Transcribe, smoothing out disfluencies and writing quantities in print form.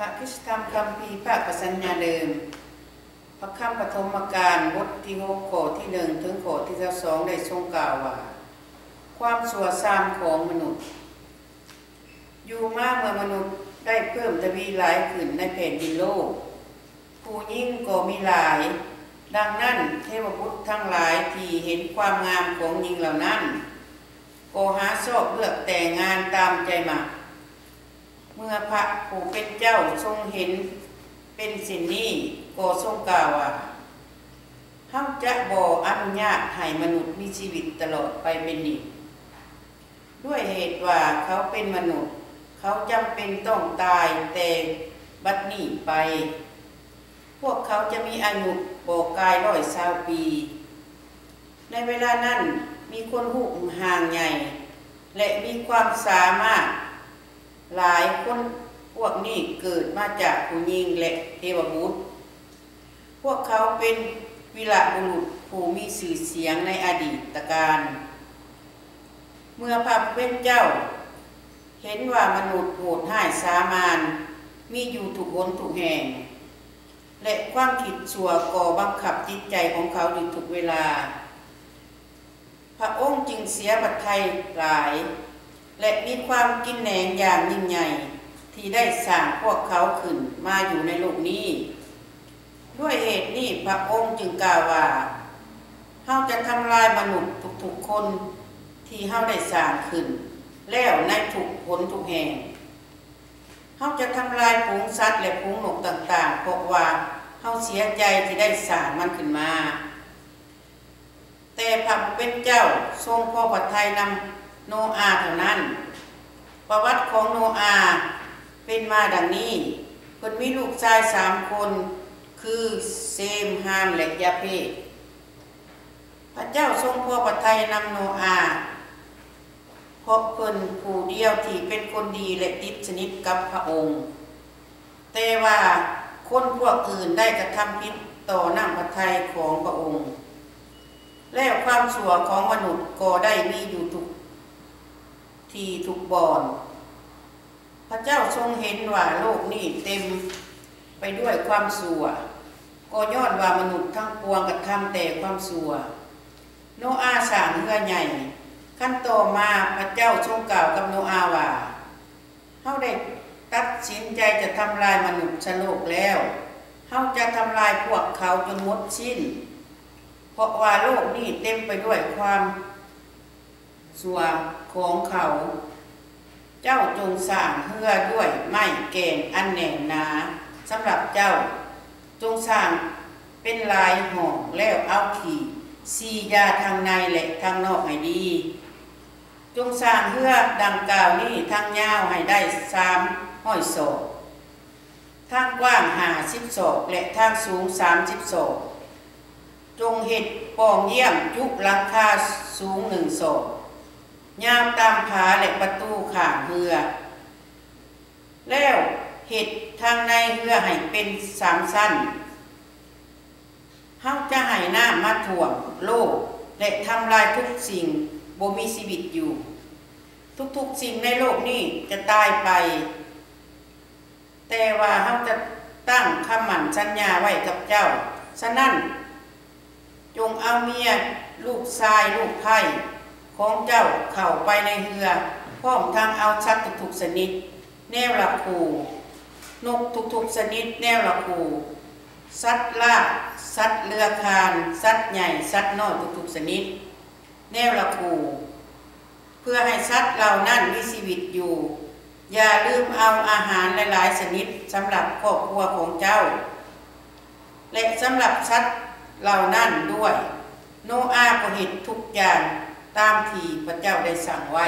พระคริสตธรรมคัมภีร์พระประสัญญาเดิมพระคำปฐมกาลบทที่6ข้อที่1ถึงข้อที่2ได้ทรงกล่าวว่าความชั่วทรามของมนุษย์อยู่มาเมื่อมนุษย์ได้เพิ่มทวีหลายขึ้นในแผ่นดินโลกผู้ยิ่งก็มีหลายดังนั้นเทวบุตรทั้งหลายที่เห็นความงามของหญิงเหล่านั้นก็หาชอบเลือกแต่งงานตามใจหมักเมื่อพระผู้เป็นเจ้าทรงเห็นเป็นสิ่งนี้ก็ทรงกล่าวว่าเขาจะบ่อนุญาตให้มนุษย์มีชีวิตตลอดไปเป็นนิจด้วยเหตุว่าเขาเป็นมนุษย์เขาจำเป็นต้องตายแต่บัดนี้ไปพวกเขาจะมีอายุบ่กาย120 ปีในเวลานั้นมีคนหูห่างใหญ่และมีความสามารถหลายคนพวกนี้เกิดมาจากผู้หญิงและเทวบุตรพวกเขาเป็นวีรบุรุษผู้มีชื่อเสียงในอดีตการเมื่อพระผู้เป็นเจ้าเห็นว่ามนุษย์โหดร้ายสามานมีอยู่ทุกหนทุกแห่งและความคิดชั่วก่อบังคับจิตใจของเขาอยู่ทุกเวลาพระองค์จึงเสียพระทัยหลายและมีความกินแหนงอย่างยิ่งใหญ่ที่ได้สร้างพวกเขาขึ้นมาอยู่ในโลกนี้ด้วยเหตุนี้พระองค์จึงกล่าวว่าเฮาจะทำลายมนุษย์ทุกๆคนที่เฮาได้สร้างขึ้นแล้วในทุกหนทุกแห่งเฮาจะทำลายฝูงสัตว์และฝูงนกต่างๆเพราะว่าเฮาเสียใจที่ได้สร้างมันขึ้นมาแต่พระผู้เป็นเจ้าทรงพอพระทัยนำโนอาห์เท่านั้นประวัติของโนอาห์เป็นมาดังนี้เพิ่นมีลูกชาย3 คนคือเซมฮามและยาเพธพระเจ้าทรงพอพระทัยนำโนอาห์เพราะเพิ่นผู้เดียวที่เป็นคนดีและติดสนิทกับพระองค์แต่ว่าคนพวกอื่นได้กระทำผิดต่อหน้าพระทัยของพระองค์แล้วความชั่วของมนุษย์ก็ได้มีอยู่ทุกที่ทุกบ่อนพระเจ้าทรงเห็นว่าโลกนี้เต็มไปด้วยความชั่วก็ย้อนว่ามนุษย์ทั้งปวงกระทำแต่ความชั่วโนอาห์สร้างเรือใหญ่ขั้นต่อมาพระเจ้าทรงกล่าวกับโนอาห์ว่าเฮาได้ตัดสินใจจะทำลายมนุษย์ชโลกแล้วเฮาจะทำลายพวกเขาจนหมดสิ้นเพราะว่าโลกนี้เต็มไปด้วยความชั่วของเขาเจ้าจงสร้างเรือด้วยไม้แกนอันแน่นหนาสำหรับเจ้าจงสร้างเป็นลายห่อแล้วเอาขีดสียาทางในและทางนอกให้ดีจงสร้างเรือดังกล่าวนี้ทางยาวให้ได้300 ศอกทางกว้าง50 ศอกและทางสูง30 ศอกจงเฮ็ดปองเยี่ยมยุบหลังคาสูง1 ศอกยาวตามผาและประตูข้างเรือแล้วเฮ็ดทางในเรือให้เป็น3 ชั้นเฮาจะให้น้ำมาท่วมโลกและทำลายทุกสิ่งบ่มีชีวิตอยู่ทุกๆสิ่งในโลกนี้จะตายไปแต่ว่าเฮาจะตั้งคำมั่นสัญญาไว้กับเจ้าฉะนั้นจงเอาเมียลูกชายลูกไผ่ของเจ้าเข้าไปในเรือพร้อมทั้งเอาสัตว์ทุกๆชนิดแนวละคู่นกทุกๆชนิดแนวละคู่สัตว์ลากสัตว์เลื้อยคลานสัตว์ใหญ่สัตว์น้อยทุกๆชนิดแนวละคู่เพื่อให้สัตว์เหล่านั้นมีชีวิตอยู่อย่าลืมเอาอาหารหลายๆชนิดสำหรับครอบครัวของเจ้าและสำหรับสัตว์เหล่านั้นด้วยโนอาห์ก็เฮ็ดทุกอย่างตามที่พระเจ้าได้สั่งไว้